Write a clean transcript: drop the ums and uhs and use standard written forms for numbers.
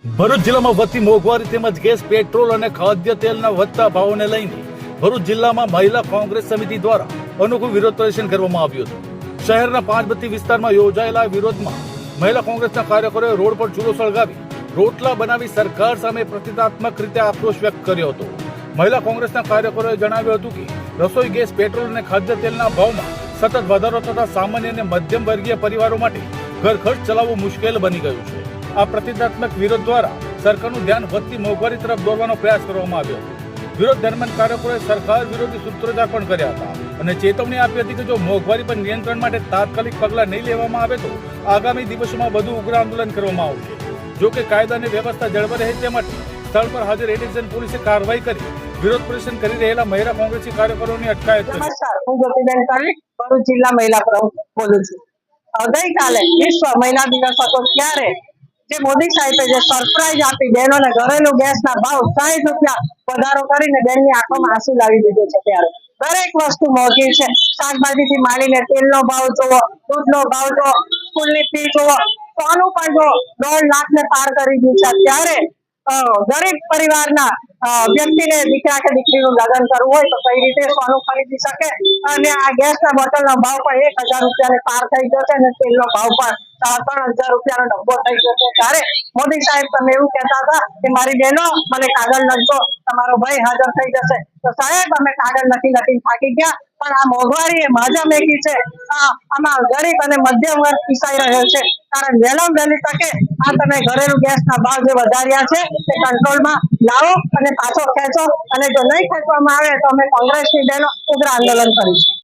ભરૂચ જિલ્લામાં વધતી મોંઘવારી તેમજ ગેસ, પેટ્રોલ અને ખાદ્ય તેલના વધતા ભાવોને લઈને ભરૂચ જિલ્લામાં મહિલા કોંગ્રેસ સમિતિ દ્વારા અનોખું વિરોધ પ્રદર્શન કરવામાં આવ્યું હતું. શહેરના પાંચબત્તી વિસ્તારમાં યોજાયેલા વિરોધમાં મહિલા કોંગ્રેસના કાર્યકરોએ રોડ પર ચૂલો સળગાવી રોટલા બનાવી સરકાર સામે પ્રતિકાત્મક રીતે આક્રોશ વ્યક્ત કર્યો હતો. મહિલા કોંગ્રેસના કાર્યકરોએ જણાવ્યું હતું કે રસોઈ ગેસ, પેટ્રોલ અને ખાદ્ય તેલના ભાવમાં સતત વધારો થતા સામાન્ય અને મધ્યમ વર્ગીય પરિવારો માટે ઘર ખર્ચ ચલાવવું મુશ્કેલ બની ગયું છે. આ પ્રતિકાત્મક વિરોધ દ્વારા સરકારનું ધ્યાન વધતી મોંઘવારી તરફ દોરવાનો પ્રયાસ કરવામાં આવ્યો હતો. વિરોધ દરમિયાન કાર્યકરોએ સરકાર વિરોધી સૂત્રોચ્ચાર પણ કર્યા હતા અને ચેતવણી આપી હતી કે જો મોંઘવારી પર નિયંત્રણ માટે તાત્કાલિક પગલાં નહીં લેવામાં આવે તો આગામી દિવસોમાં વધુ ઉગ્ર આંદોલન કરવામાં આવશે. જો કે કાયદા અને વ્યવસ્થા જળવાઈ રહે તે માટે સ્થળ પર હાજર એ ડિવિઝન પોલીસે કાર્યવાહી કરી વિરોધ પ્રદર્શન કરી રહેલા મહિલા કોંગ્રેસી કાર્યકરોની અટકાયત કરી. નમસ્કાર, હું ગોપીબેન તરણી ભરૂચ જિલ્લા મહિલા પ્રમુખ બોલું છું. ગઈકાલે વિશ્વ મહિલા દિવસ હતો ત્યારે જે મોદી સાહેબે જે સરપ્રાઈઝ આપી બહેનોને ઘરેલું ગેસના ભાવ 60 રૂપિયા વધારો કરીને બેનની આંખોમાં આંસુ લાવી દીધો છે. ત્યારે દરેક વસ્તુ મોંઘી છે. શાકભાજીથી માંડીને તેલનો ભાવ જોવો, દૂધનો ભાવ જોવો, સ્કૂલની ફી જોવો, સોનું પણ જો 1.5 લાખ ને પાર કરી ગયું છે. ત્યારે ગરીબ પરિવારના વ્યક્તિને દીકરા કે દીકરીનું લગ્ન કરવું હોય તો કઈ રીતે સોનું ખરીદી શકે? અને આ ગેસના બોટલનો ભાવ પણ 1000 રૂપિયાને પાર થઈ ગયો છે અને તેલનો ભાવ પણ 3000 રૂપિયાનો ડબ્બો થઈ ગયો છે. ત્યારે મોદી સાહેબ તમે એવું કહેતા હતા કે મારી બહેનો મને કાગળ લખજો, તમારો ભાઈ હાજર થઈ જશે. તો સાહેબ અમે કાગળ લખી થાકી ગયા, પણ આ મોંઘવારી એ માજા મેકી છે. આમાં ગરીબ અને મધ્યમ વર્ગ પીસાઈ રહ્યો છે. કારણ વહેલામાં વહેલી તકે આ તમે ઘરેલું ગેસના ભાવ જે વધાર્યા છે તે કંટ્રોલમાં લાવો અને પાછો ખેંચો, અને જો નહીં ખેંચવામાં આવે તો અમે કોંગ્રેસની બહેનો ઉગ્ર આંદોલન કરીશું.